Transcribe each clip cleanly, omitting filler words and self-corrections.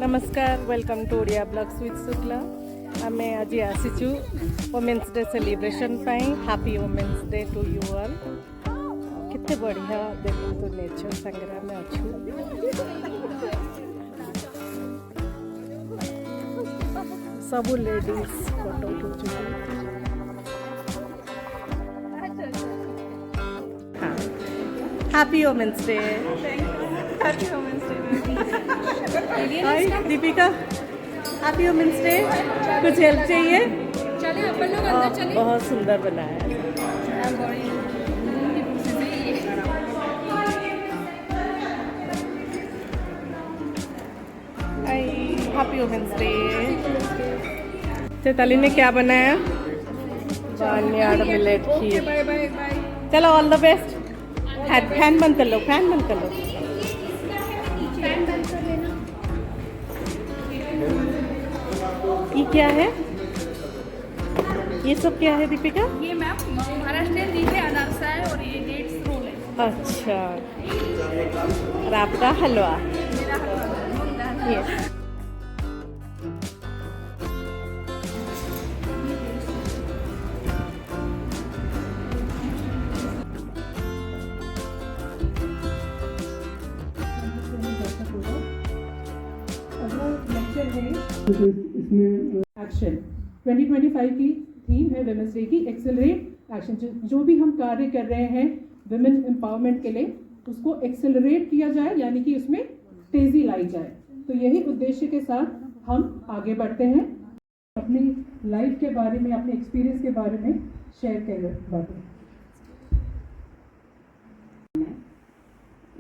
नमस्कार, welcome to Odia blogs with Shukla. आमे आज आसीचु वोमेन्स डे सेलिब्रेशन पाई। Happy women's day to you all. कितने बढ़िया देखो तो नेचर संगे आमे अच्छु। सबू लेडीज फोटो खींचु। हाँ, happy women's day. Happy women's day. Hi Deepika, happy women's day. कुछ हेल्प चाहिए? चलिए अपन लोग अंदर चलिए। बहुत सुंदर बनाया है। Hi, happy women's day. Chaitali ने क्या बनाया? Barnyard millet kheer. Bye bye bye. चलो, ऑल द बेस्ट। फैन बंद कर लो, फैन बंद कर लो। ये क्या है? ये सब क्या है दीपिका? ये मैम महाराष्ट्र दी है, अनारसा है और ये डेट्स रोल है। अच्छा, और आपका हलवा? मेरा हलवा ये एक्शन 2025 की थीम है वुमेन्स डे की एक्सेलरेट एक्शन। जो भी हम कार्य कर रहे हैं वुमेन एम्पावरमेंट के लिए, उसको एक्सेलरेट किया जाए, यानी कि उसमें तेजी लाई जाए। तो यही उद्देश्य के साथ हम आगे बढ़ते हैं। अपनी लाइफ के बारे में, अपने एक्सपीरियंस के बारे में शेयर कर बातें।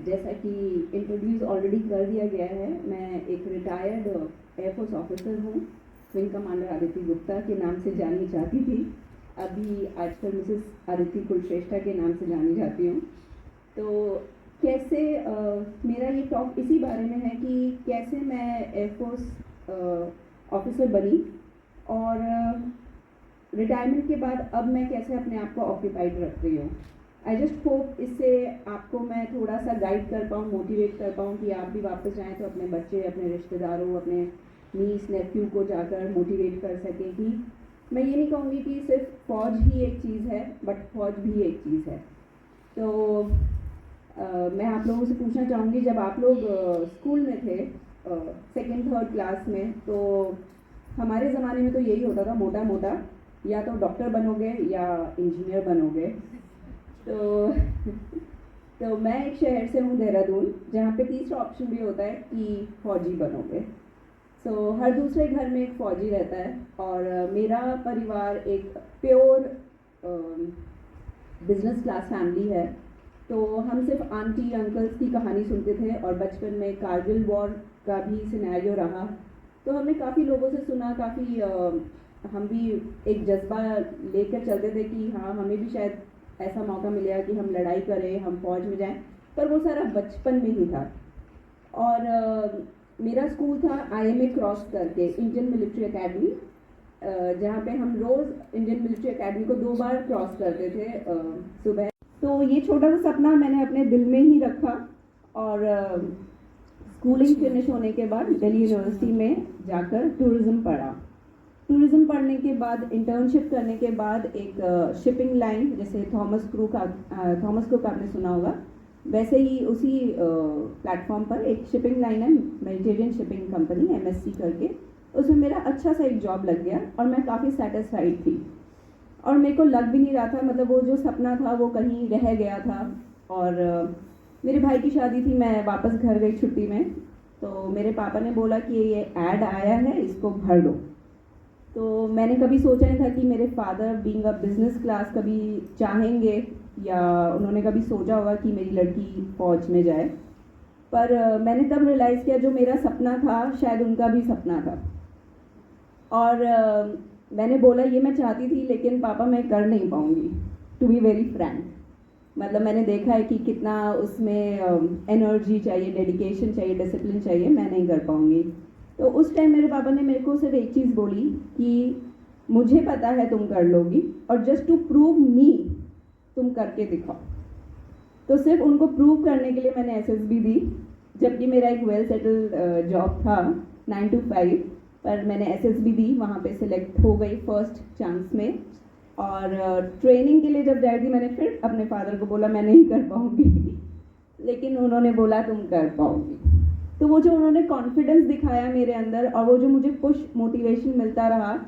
जैसा कि इंट्रोड्यूस ऑलरेडी कर दिया गया है, मैं एक रिटायर्ड एयरफोर्स ऑफिसर हूँ। विंग कमांडर आदित्य गुप्ता के नाम से जानी जाती थी, अभी आजकल मिसेस आदित्य कुलश्रेष्ठा के नाम से जानी जाती हूँ। तो कैसे मेरा ये टॉक इसी बारे में है कि कैसे मैं एयरफोर्स ऑफिसर बनी और रिटायरमेंट के बाद अब मैं कैसे अपने आप को ऑक्यूपाइड रख रही हूँ। आई जस्ट होप इससे आपको मैं थोड़ा सा गाइड कर पाऊँ, मोटिवेट कर पाऊँ कि आप भी वापस जाएँ तो अपने बच्चे, अपने रिश्तेदारों, अपने नीस नेफ्यू को जाकर मोटिवेट कर सकें कि मैं ये नहीं कहूँगी कि सिर्फ फ़ौज ही एक चीज़ है, बट फ़ौज भी एक चीज़ है। तो मैं आप लोगों से पूछना चाहूँगी, जब आप लोग स्कूल में थे, सेकेंड थर्ड क्लास में, तो हमारे ज़माने में तो यही होता था मोटा मोटा, या तो डॉक्टर बनोगे या इंजीनियर बनोगे। तो मैं एक शहर से हूँ, देहरादून, जहाँ पे तीसरा ऑप्शन भी होता है कि फौजी बनोगे। सो हर दूसरे घर में एक फ़ौजी रहता है और मेरा परिवार एक प्योर बिजनेस क्लास फैमिली है। तो हम सिर्फ आंटी अंकल्स की कहानी सुनते थे और बचपन में कारगिल वॉर का भी सिनेरियो रहा। तो हमने काफ़ी लोगों से सुना, काफ़ी हम भी एक जज्बा लेकर चलते थे कि हाँ, हमें भी शायद ऐसा मौका मिलेगा कि हम लड़ाई करें, हम फौज में जाएं। पर वो सारा बचपन में ही था। और मेरा स्कूल था IMA क्रॉस करके, इंडियन मिलिट्री एकेडमी, जहाँ पे हम रोज़ इंडियन मिलिट्री एकेडमी को 2 बार क्रॉस करते थे सुबह। तो ये छोटा सा सपना मैंने अपने दिल में ही रखा और स्कूलिंग फिनिश होने के बाद दिल्ली यूनिवर्सिटी में जाकर टूरिज़्म पढ़ा। टूरिज़्म पढ़ने के बाद, इंटर्नशिप करने के बाद एक शिपिंग लाइन, जैसे थॉमस कुक आपने सुना होगा, वैसे ही उसी प्लेटफॉर्म पर एक शिपिंग लाइन है, मेडिटेरियन शिपिंग कंपनी MSC करके। उसमें मेरा अच्छा सा एक जॉब लग गया और मैं काफ़ी सेटिस्फाइड थी और मेरे को लग भी नहीं रहा था, मतलब वो जो सपना था वो कहीं रह गया था। और मेरे भाई की शादी थी, मैं वापस घर गई छुट्टी में, तो मेरे पापा ने बोला कि ये ऐड आया है, इसको भर दो। तो मैंने कभी सोचा नहीं था कि मेरे father being a business class कभी चाहेंगे या उन्होंने कभी सोचा होगा कि मेरी लड़की फौज में जाए। पर मैंने तब रियलाइज़ किया जो मेरा सपना था शायद उनका भी सपना था। और मैंने बोला ये मैं चाहती थी, लेकिन पापा मैं कर नहीं पाऊँगी, टू बी वेरी फ्रैंक। मतलब मैंने देखा है कि कितना उसमें एनर्जी चाहिए, डेडिकेशन चाहिए, डिसिप्लिन चाहिए, मैं नहीं कर पाऊँगी। तो उस टाइम मेरे पापा ने मेरे को सिर्फ एक चीज़ बोली कि मुझे पता है तुम कर लोगी और जस्ट टू प्रूव मी तुम करके दिखाओ। तो सिर्फ उनको प्रूव करने के लिए मैंने SSB दी, जबकि मेरा एक वेल सेटल्ड जॉब था। 9 to 5, पर मैंने SSB दी, वहाँ पे सिलेक्ट हो गई फर्स्ट चांस में। और ट्रेनिंग के लिए जब जाई थी, मैंने फिर अपने फादर को बोला मैं नहीं कर पाऊँगी, लेकिन उन्होंने बोला तुम कर पाओगी। तो वो जो उन्होंने कॉन्फिडेंस दिखाया मेरे अंदर और वो जो मुझे पुश मोटिवेशन मिलता रहा,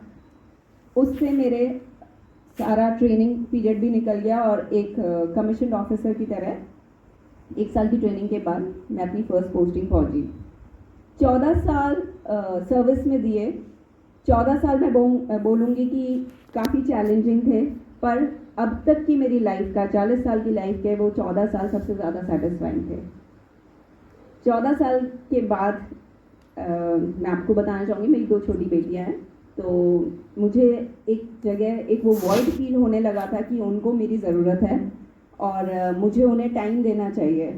उससे मेरे सारा ट्रेनिंग पीरियड भी निकल गया और एक कमीशन ऑफिसर की तरह 1 साल की ट्रेनिंग के बाद मैं अपनी फर्स्ट पोस्टिंग पहुंची। 14 साल सर्विस में दिए। 14 साल मैं बोलूँगी कि काफ़ी चैलेंजिंग थे, पर अब तक की मेरी लाइफ का 40 साल की लाइफ के वो 14 साल सबसे ज़्यादा सेटिस्फाइंग थे। 14 साल के बाद मैं आपको बताना चाहूँगी, मेरी 2 छोटी बेटियाँ हैं, तो मुझे एक जगह एक वो वॉइड फील होने लगा था कि उनको मेरी ज़रूरत है और मुझे उन्हें टाइम देना चाहिए।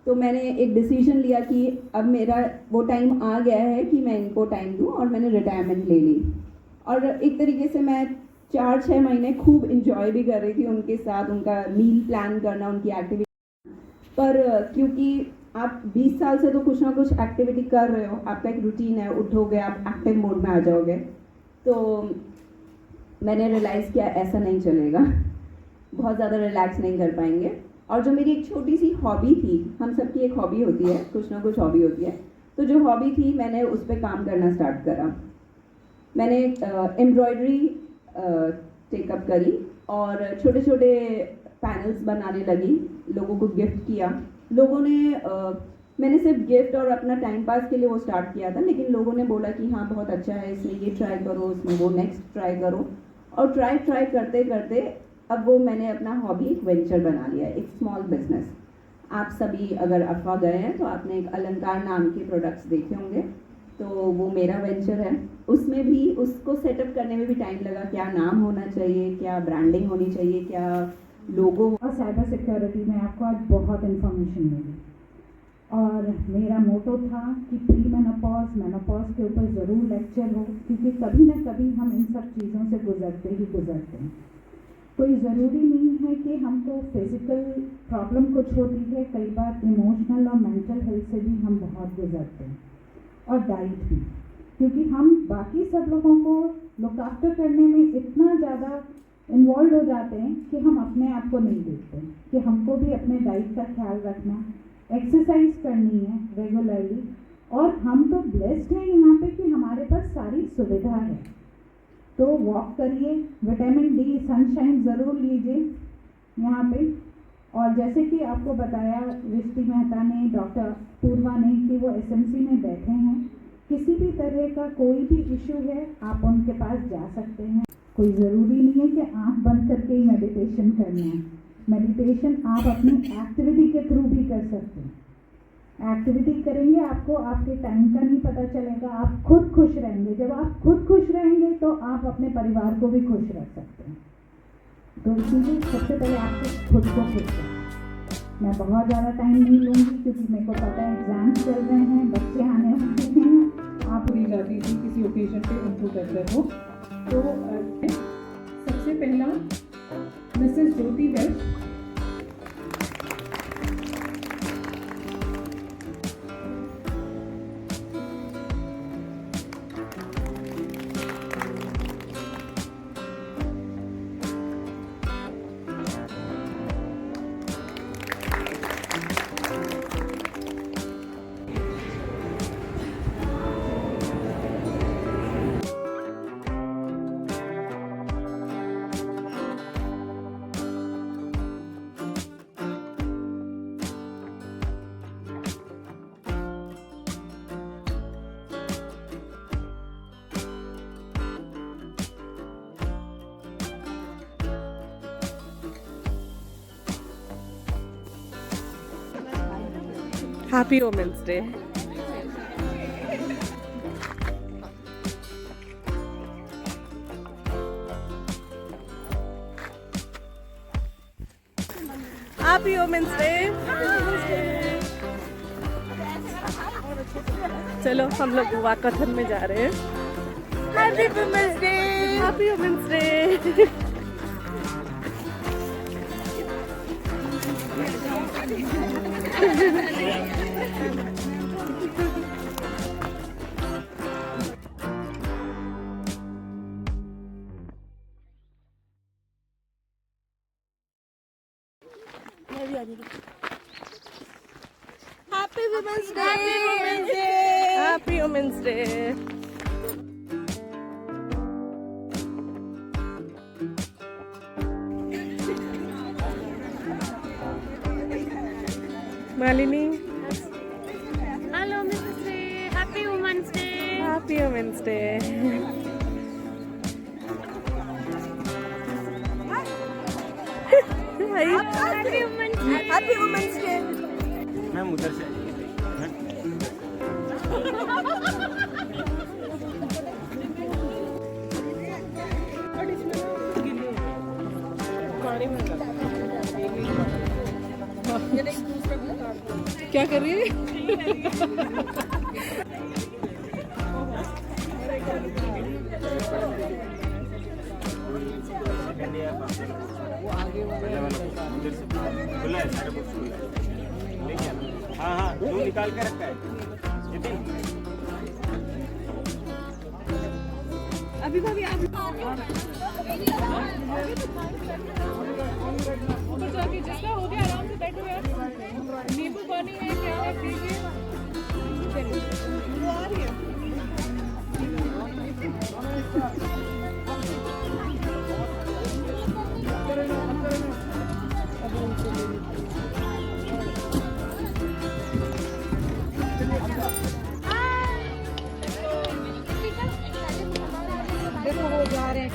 तो मैंने एक डिसीजन लिया कि अब मेरा वो टाइम आ गया है कि मैं इनको टाइम दूँ और मैंने रिटायरमेंट ले ली। और एक तरीके से मैं 4-6 महीने खूब इंजॉय भी कर रही थी उनके साथ, उनका मील प्लान करना, उनकी एक्टिविटी। पर क्योंकि आप 20 साल से तो कुछ ना कुछ एक्टिविटी कर रहे हो, आपका एक रूटीन है, उठोगे आप एक्टिव मोड में आ जाओगे, तो मैंने रियलाइज़ किया ऐसा नहीं चलेगा, बहुत ज़्यादा रिलैक्स नहीं कर पाएंगे। और जो मेरी एक छोटी सी हॉबी थी, हम सबकी एक हॉबी होती है, कुछ ना कुछ हॉबी होती है, तो जो हॉबी थी मैंने उस पर काम करना स्टार्ट करा। मैंने एम्ब्रॉयडरी टेकअप करी और छोटे छोटे पैनल्स बनाने लगी, लोगों को गिफ्ट किया। लोगों ने मैंने सिर्फ गिफ्ट और अपना टाइम पास के लिए वो स्टार्ट किया था, लेकिन लोगों ने बोला कि हाँ बहुत अच्छा है, इसमें ये ट्राई करो, इसमें वो नेक्स्ट ट्राई करो, और ट्राई करते करते अब वो मैंने अपना हॉबी एक वेंचर बना लिया, एक स्मॉल बिजनेस। आप सभी अगर अफवाह गए हैं तो आपने एक अलंकार नाम के प्रोडक्ट्स देखे होंगे, तो वो मेरा वेंचर है। उसमें भी उसको सेटअप करने में भी टाइम लगा, क्या नाम होना चाहिए, क्या ब्रांडिंग होनी चाहिए, क्या लोगो। और साइबर सिक्योरिटी में आपको आज बहुत इन्फॉर्मेशन मिली और मेरा मोटो था कि प्री मेनोपॉज के ऊपर ज़रूर लेक्चर हो, क्योंकि कभी ना कभी हम इन सब चीज़ों से गुजरते हैं। कोई ज़रूरी नहीं है कि हमको फिज़िकल प्रॉब्लम कुछ होती है, कई बार इमोशनल और मेंटल हेल्थ से भी हम बहुत गुजरते हैं। और डाइट भी, क्योंकि हम बाकी सब लोगों को लुक आफ्टर करने में इतना ज़्यादा इन्वॉल्व हो जाते हैं कि हम अपने आप को नहीं देखते कि हमको भी अपने डाइट का ख्याल रखना, एक्सरसाइज करनी है रेगुलरली। और हम तो ब्लेस्ड हैं यहाँ पे कि हमारे पास सारी सुविधा है, तो वॉक करिए, विटामिन डी सनशाइन ज़रूर लीजिए यहाँ पे। और जैसे कि आपको बताया रिष्टि मेहता ने, डॉक्टर पूर्वा ने, कि वो SMC में बैठे हैं, किसी भी तरह का कोई भी इशू है आप उनके पास जा सकते हैं। कोई ज़रूरी नहीं है कि आँख बंद करके ही मेडिटेशन करना है। मेडिटेशन आप अपनी एक्टिविटी के थ्रू भी कर सकते हैं। एक्टिविटी करेंगे, आपको आपके टाइम का नहीं पता चलेगा, आप खुद खुश रहेंगे। जब आप खुद खुश रहेंगे तो आप अपने परिवार को भी खुश रख सकते हैं। तो इसीलिए सबसे पहले आपको खुद को खुश रखें। मैं बहुत ज़्यादा टाइम नहीं लूँगी क्योंकि मेरे को पता है एग्ज़ाम्स चल रहे हैं, बच्चे आने वाले हैं। आप दी जाती थी किसी ओकेजन पे उनको करते हो। तो सबसे पहला मिसेस ज्योति Wales, Happy Women's Day. Happy Women's Day. चलो हम लोग वाकाथन में जा रहे हैं। Happy Women's Day. Happy Women's Day. Happy Women's Day! Happy Women's Day! Malini. Hello, Mrs. Day. Happy Women's Day. Happy Women's Day. Hi. Happy Women's Day. Happy Women's Day. Ma'am उधर से क्या कर रही है? खुला है सारे बुक्स खुला है लेके आना हाँ हाँ तू निकाल के रखा है नितिन अभी भाभी आप ऊपर जाके जिसका हो गया आराम से बैठो यार। नींबू पानी है क्या है पीजिए। वो आ रही है। देखो वो जा रहे हैं।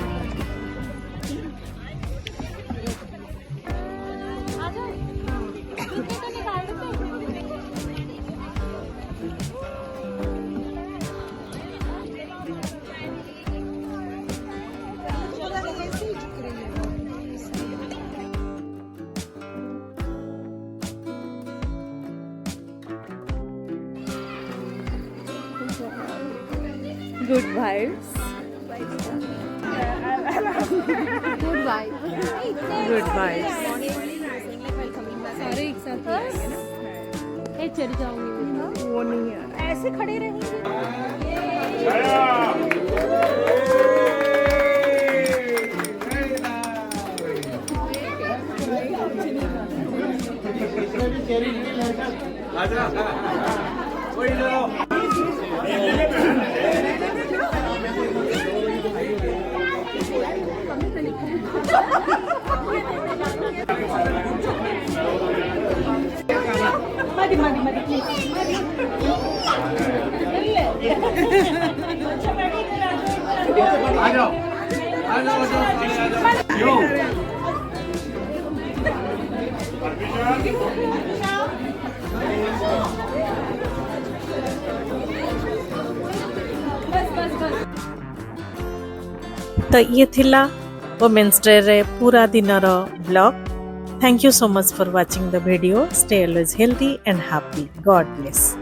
Good vibes. Goodbye. Good vibes. सारे एक साथ ही आएंगे ना। चली जाऊंगी वो नहीं है। ऐसे खड़े रहेंगे। तो ये थिला वुमेन्स डे रे पूरा दिन रो blog. Thank you so much for watching the video. Stay always healthy and happy. God bless.